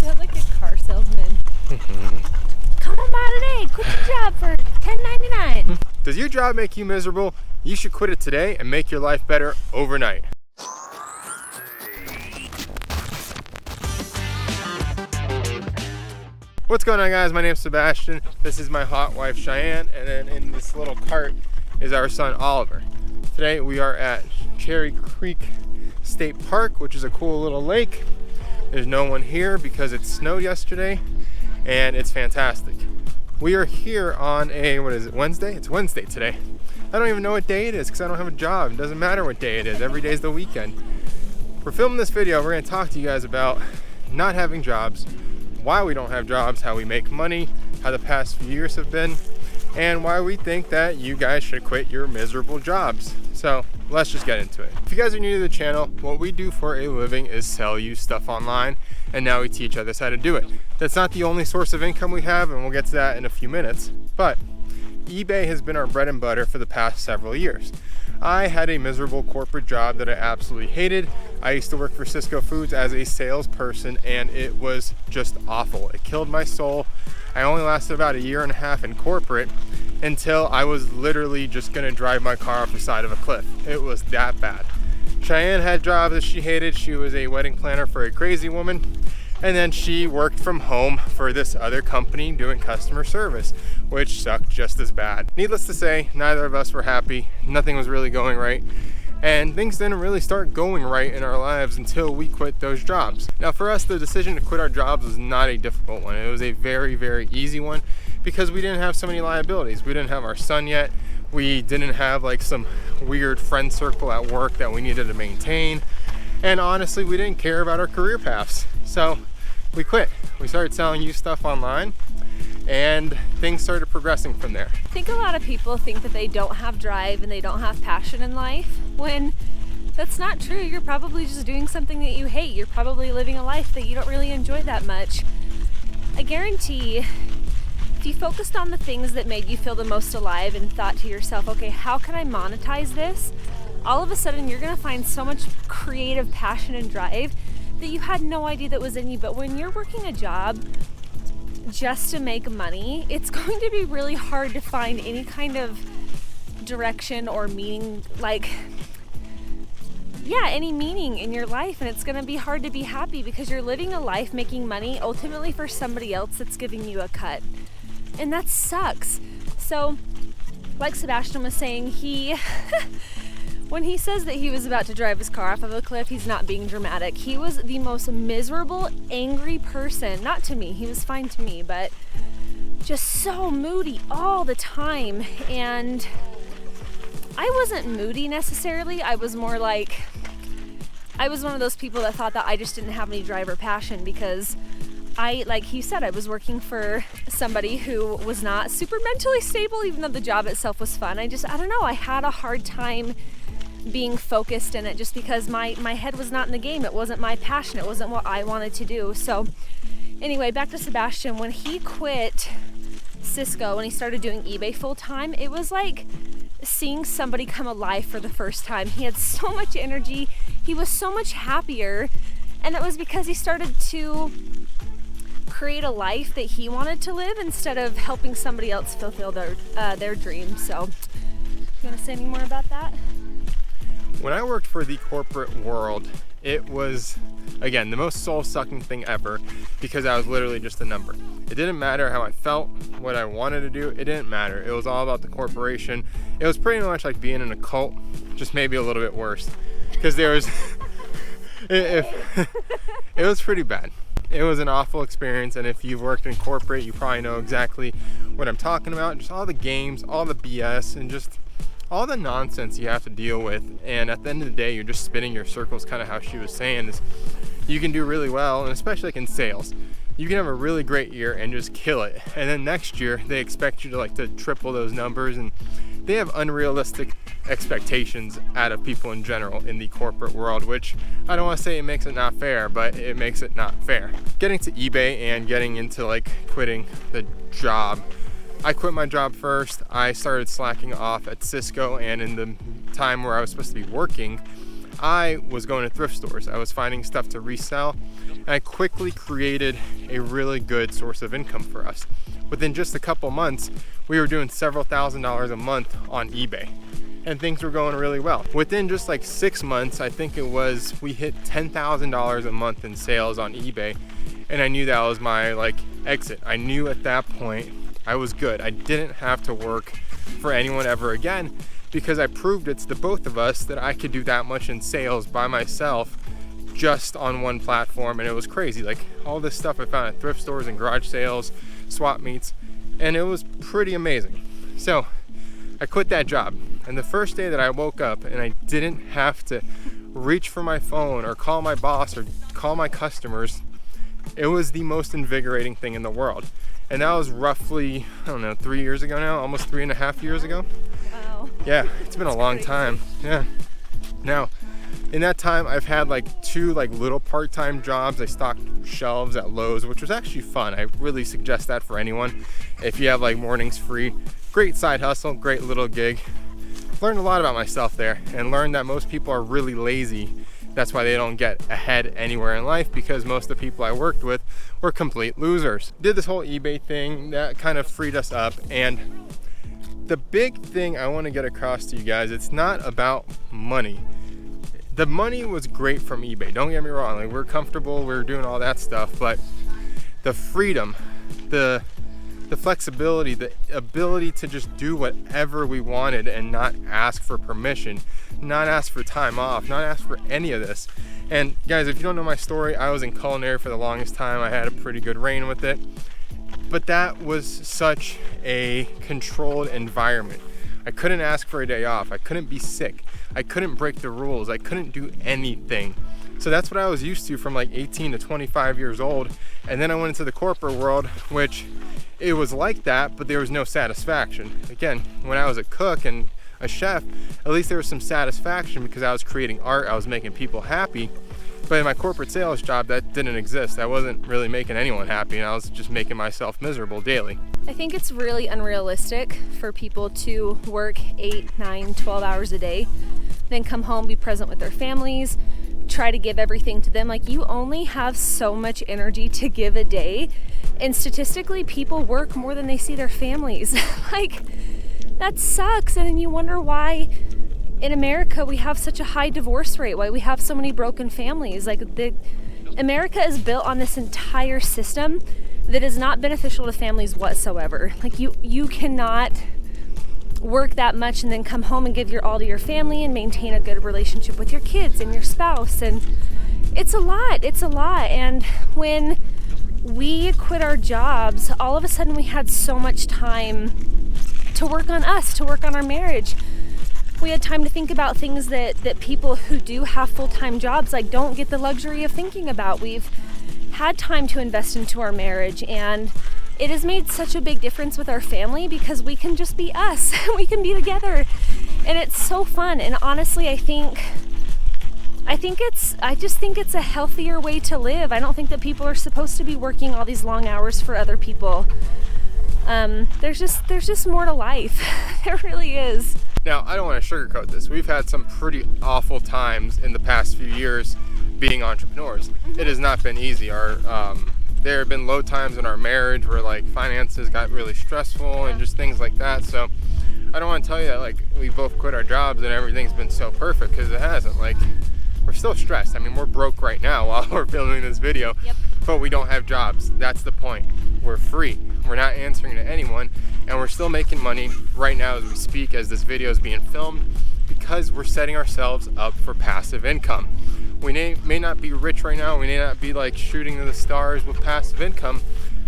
sound like a car salesman. Come on by today, quit your job for $10.99. Does your job make you miserable? You should quit it today and make your life better overnight. What's going on, guys? My name's Sebastian. This is my hot wife Cheyenne, and then in this little cart is our son Oliver. Today we are at Cherry Creek State Park, which is a cool little lake. There's no one here because it snowed yesterday, and it's fantastic. We are here on a, what is it, Wednesday? It's Wednesday today. I don't even know what day it is because I don't have a job. It doesn't matter what day it is. Every day is the weekend. We're filming this video. We're going to talk to you guys about not having jobs, why we don't have jobs, how we make money, how the past few years have been, and why we think that you guys should quit your miserable jobs. So let's just get into it. If you guys are new to the channel, what we do for a living is sell you stuff online, and now we teach others how to do it. That's not the only source of income we have, and we'll get to that in a few minutes, but eBay has been our bread and butter for the past several years. I had a miserable corporate job that I absolutely hated. I used to work for Cisco Foods as a salesperson, and it was just awful. It killed my soul. I only lasted about 1.5 years in corporate until I was literally just gonna drive my car off the side of a cliff. It was that bad. Cheyenne had jobs that she hated. She was a wedding planner for a crazy woman. And then she worked from home for this other company doing customer service, which sucked just as bad. Needless to say, neither of us were happy. Nothing was really going right. And things didn't really start going right in our lives until we quit those jobs. Now for us, the decision to quit our jobs was not a difficult one. It was a very, very easy one because we didn't have so many liabilities. We didn't have our son yet. We didn't have like some weird friend circle at work that we needed to maintain. And honestly, we didn't care about our career paths. So we quit. We started selling you stuff online, and things started progressing from there. I think a lot of people think that they don't have drive and they don't have passion in life, when that's not true. You're probably just doing something that you hate. You're probably living a life that you don't really enjoy that much. I guarantee if you focused on the things that made you feel the most alive and thought to yourself, okay, how can I monetize this? All of a sudden you're gonna find so much creative passion and drive that you had no idea that was in you. But when you're working a job just to make money, it's going to be really hard to find any kind of direction or meaning, any meaning in your life. And it's going to be hard to be happy because you're living a life making money ultimately for somebody else that's giving you a cut. And that sucks. So like Sebastian was saying, when he says that he was about to drive his car off of a cliff, he's not being dramatic. He was the most miserable, angry person. Not to me, he was fine to me, but just so moody all the time. And I wasn't moody necessarily. I was more like, I was one of those people that thought that I just didn't have any drive or passion because like he said, I was working for somebody who was not super mentally stable, even though the job itself was fun. I don't know, I had a hard time being focused in it just because my head was not in the game. It wasn't my passion. It wasn't what I wanted to do. So anyway, back to Sebastian. When he quit Cisco and he started doing eBay full time, it was like seeing somebody come alive for the first time. He had so much energy. He was so much happier. And it was because he started to create a life that he wanted to live instead of helping somebody else fulfill their dream. So you want to say any more about that? When I worked for the corporate world, it was, again, the most soul-sucking thing ever because I was literally just a number. It didn't matter how I felt, what I wanted to do, it didn't matter. It was all about the corporation. It was pretty much like being in a cult, just maybe a little bit worse. Because there was, it was pretty bad. It was an awful experience, and if you've worked in corporate, you probably know exactly what I'm talking about. Just all the games, all the BS, and just all the nonsense you have to deal with. And at the end of the day, you're just spinning your circles, kind of how she was saying, is you can do really well, and especially like in sales, you can have a really great year and just kill it, and then next year they expect you to triple those numbers, and they have unrealistic expectations out of people in general in the corporate world, which I don't want to say it makes it not fair, but it makes it not fair. Getting to eBay and getting into quitting the job, I quit my job first. I started slacking off at Cisco, and in the time where I was supposed to be working, I was going to thrift stores. I was finding stuff to resell, and I quickly created a really good source of income for us. Within just a couple months, we were doing several $1,000s a month on eBay, and things were going really well. Within just like 6 months, I think it was, we hit $10,000 a month in sales on eBay, and I knew that was my like exit. I knew at that point I was good. I didn't have to work for anyone ever again, because I proved it to the both of us that I could do that much in sales by myself just on one platform. And it was crazy, like all this stuff I found at thrift stores and garage sales, swap meets, and it was pretty amazing. So I quit that job, and the first day that I woke up and I didn't have to reach for my phone or call my boss or call my customers, it was the most invigorating thing in the world. And that was roughly, I don't know, 3 years ago now, almost 3.5 years ago. Wow. Yeah, it's been a long time. Yeah. Now, in that time, I've had like 2 like little part-time jobs. I stocked shelves at Lowe's, which was actually fun. I really suggest that for anyone. If you have like mornings free, great side hustle, great little gig. Learned a lot about myself there, and learned that most people are really lazy. That's why they don't get ahead anywhere in life, because most of the people I worked with were complete losers. Did this whole eBay thing, that kind of freed us up. And the big thing I want to get across to you guys, it's not about money. The money was great from eBay, don't get me wrong, like we're comfortable, we're doing all that stuff, but the freedom, the flexibility, the ability to just do whatever we wanted and not ask for permission, not ask for time off, not ask for any of this. And guys, if you don't know my story, I was in culinary for the longest time. I had a pretty good reign with it, but that was such a controlled environment. I couldn't ask for a day off. I couldn't be sick. I couldn't break the rules. I couldn't do anything. So that's what I was used to from like 18 to 25 years old. And then I went into the corporate world, which it was like that, but there was no satisfaction. Again, when I was a cook and a chef, at least there was some satisfaction because I was creating art, I was making people happy. But in my corporate sales job, that didn't exist. I wasn't really making anyone happy, and I was just making myself miserable daily. I think it's really unrealistic for people to work 8, 9, 12 hours a day, then come home, be present with their families, try to give everything to them. Like, you only have so much energy to give a day, and statistically people work more than they see their families. Like, that sucks. And then you wonder why in America we have such a high divorce rate, why we have so many broken families. Like, America is built on this entire system that is not beneficial to families whatsoever. Like, you cannot work that much and then come home and give your all to your family and maintain a good relationship with your kids and your spouse. And it's a lot. And when we quit our jobs, all of a sudden we had so much time to work on us, to work on our marriage. We had time to think about things that people who do have full-time jobs like don't get the luxury of thinking about. We've had time to invest into our marriage, and it has made such a big difference with our family because we can just be us. We can be together, and it's so fun. And honestly, I just think it's a healthier way to live. I don't think that people are supposed to be working all these long hours for other people. There's just more to life. There really is. Now, I don't want to sugarcoat this. We've had some pretty awful times in the past few years being entrepreneurs. It has not been easy. There have been low times in our marriage where like finances got really stressful and just things like that. So I don't want to tell you that like we both quit our jobs and everything's been so perfect, because it hasn't. Like, we're still stressed. I mean, we're broke right now while we're filming this video. Yep. But we don't have jobs. That's the point. We're free. We're not answering to anyone, and we're still making money right now as we speak, as this video is being filmed, because we're setting ourselves up for passive income. We may not be rich right now. We may not be like shooting to the stars with passive income,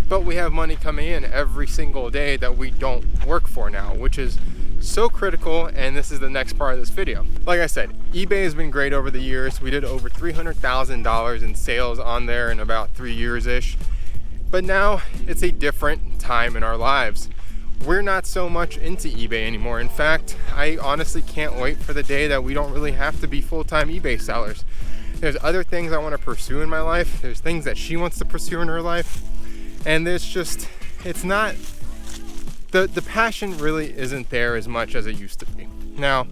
but we have money coming in every single day that we don't work for now, which is so critical. And this is the next part of this video. Like I said, eBay has been great over the years. We did over $300,000 in sales on there in about 3 years-ish. But now it's a different time in our lives. We're not so much into eBay anymore. In fact, I honestly can't wait for the day that we don't really have to be full-time eBay sellers. There's other things I want to pursue in my life. There's things that she wants to pursue in her life. And there's just, it's not, the passion really isn't there as much as it used to be. Now,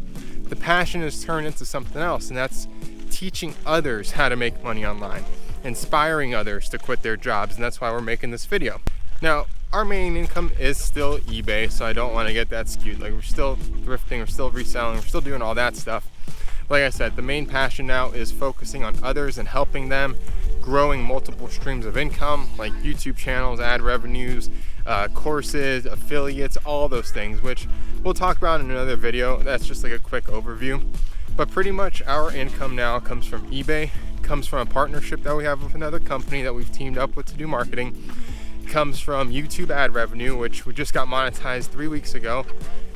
the passion has turned into something else, and that's teaching others how to make money online, inspiring others to quit their jobs, and that's why we're making this video. Now, our main income is still eBay, so I don't want to get that skewed. Like, we're still thrifting, we're still reselling, we're still doing all that stuff. Like I said, the main passion now is focusing on others and helping them, growing multiple streams of income, like YouTube channels, ad revenues, courses, affiliates, all those things, which we'll talk about in another video. That's just like a quick overview. But pretty much our income now comes from eBay, comes from a partnership that we have with another company that we've teamed up with to do marketing, comes from YouTube ad revenue, which we just got monetized 3 weeks ago,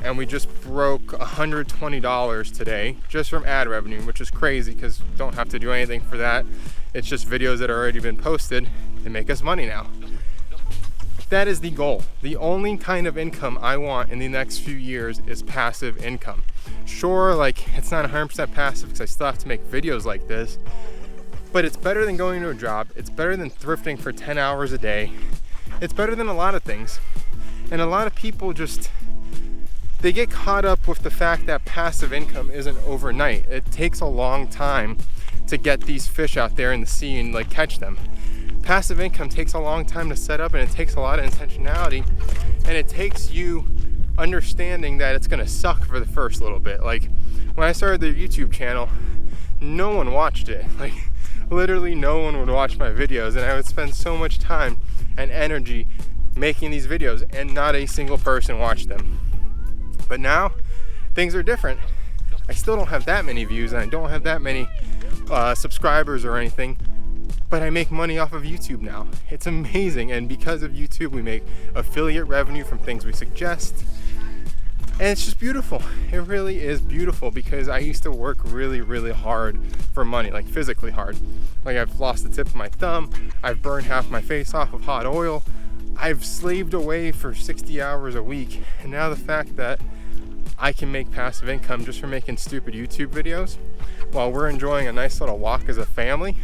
and we just broke $120 today just from ad revenue, which is crazy because we don't have to do anything for that. It's just videos that have already been posted that make us money now. That is the goal. The only kind of income I want in the next few years is passive income. Sure, like, it's not 100% passive because I still have to make videos like this, but it's better than going to a job. It's better than thrifting for 10 hours a day. It's better than a lot of things. And a lot of people they get caught up with the fact that passive income isn't overnight. It takes a long time to get these fish out there in the sea and like catch them. Passive income takes a long time to set up, and it takes a lot of intentionality, and it takes you understanding that it's gonna suck for the first little bit. Like, when I started the YouTube channel, no one watched it. Like, literally no one would watch my videos, and I would spend so much time and energy making these videos and not a single person watched them. But now things are different. I still don't have that many views, and I don't have that many subscribers or anything, but I make money off of YouTube now. It's amazing. And because of YouTube, we make affiliate revenue from things we suggest, and it's just beautiful. It really is beautiful, because I used to work really, really hard for money, like physically hard. Like, I've lost the tip of my thumb, I've burned half my face off of hot oil, I've slaved away for 60 hours a week, and now the fact that I can make passive income just from making stupid YouTube videos while we're enjoying a nice little walk as a family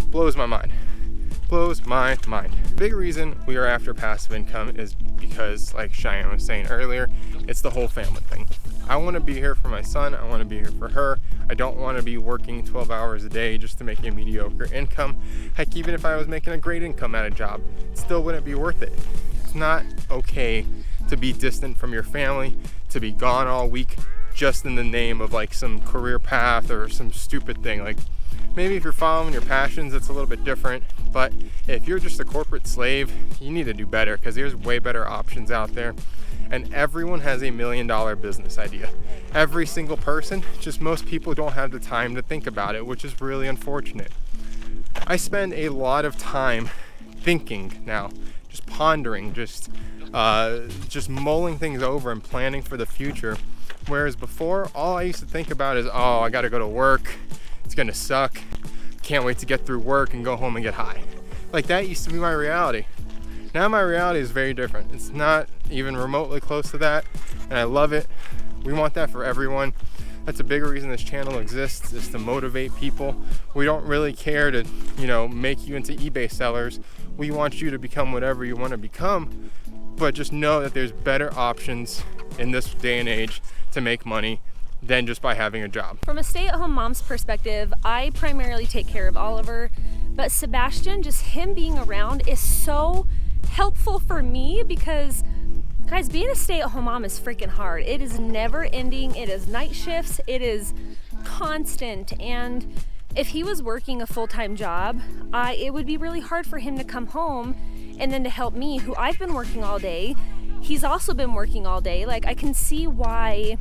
blows my mind. Blows my mind. Big reason we are after passive income is because, like Cheyenne was saying earlier, it's the whole family thing. I want to be here for my son, I want to be here for her. I don't want to be working 12 hours a day just to make a mediocre income. Heck, even if I was making a great income at a job, it still wouldn't be worth it. It's not okay to be distant from your family, to be gone all week just in the name of like some career path or some stupid thing. Like, maybe if you're following your passions, it's a little bit different, but if you're just a corporate slave, you need to do better, because there's way better options out there, and everyone has $1 million business idea. Every single person, just most people don't have the time to think about it, which is really unfortunate. I spend a lot of time thinking now, just pondering, just mulling things over and planning for the future, whereas before, all I used to think about is, oh, I gotta go to work, it's gonna suck, can't wait to get through work and go home and get high. Like, that used to be my reality. Now my reality is very different. It's not even remotely close to that, and I love it. We want that for everyone. That's a big reason this channel exists, is to motivate people. We don't really care to, make you into eBay sellers. We want you to become whatever you want to become, but just know that there's better options in this day and age to make money than just by having a job. From a stay-at-home mom's perspective, I primarily take care of Oliver, but Sebastian, just him being around is so helpful for me, because guys, being a stay-at-home mom is freaking hard. It is never ending. It is night shifts. It is constant. And if he was working a full-time job, it would be really hard for him to come home and then to help me, who I've been working all day. He's also been working all day. Like, I can see why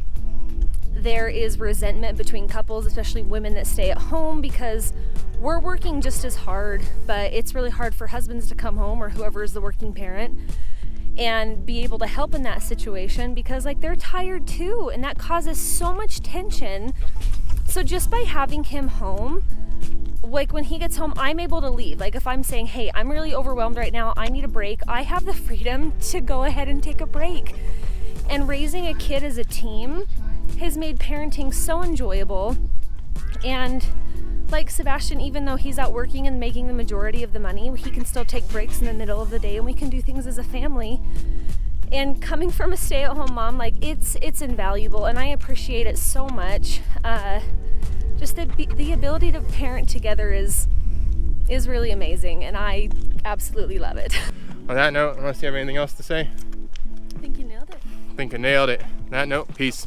there is resentment between couples, especially women that stay at home, because we're working just as hard, but it's really hard for husbands to come home, or whoever is the working parent, and be able to help in that situation, because like, they're tired too, and that causes so much tension. So just by having him home, like when he gets home, I'm able to leave. Like, if I'm saying, hey, I'm really overwhelmed right now, I need a break, I have the freedom to go ahead and take a break. And raising a kid as a team has made parenting so enjoyable. And like Sebastian, even though he's out working and making the majority of the money, he can still take breaks in the middle of the day, and we can do things as a family. And coming from a stay-at-home mom, like, it's invaluable, and I appreciate it so much. just the ability to parent together is really amazing, and I absolutely love it. On that note, unless you have anything else to say? I think you nailed it. I think I nailed it. On that note, peace.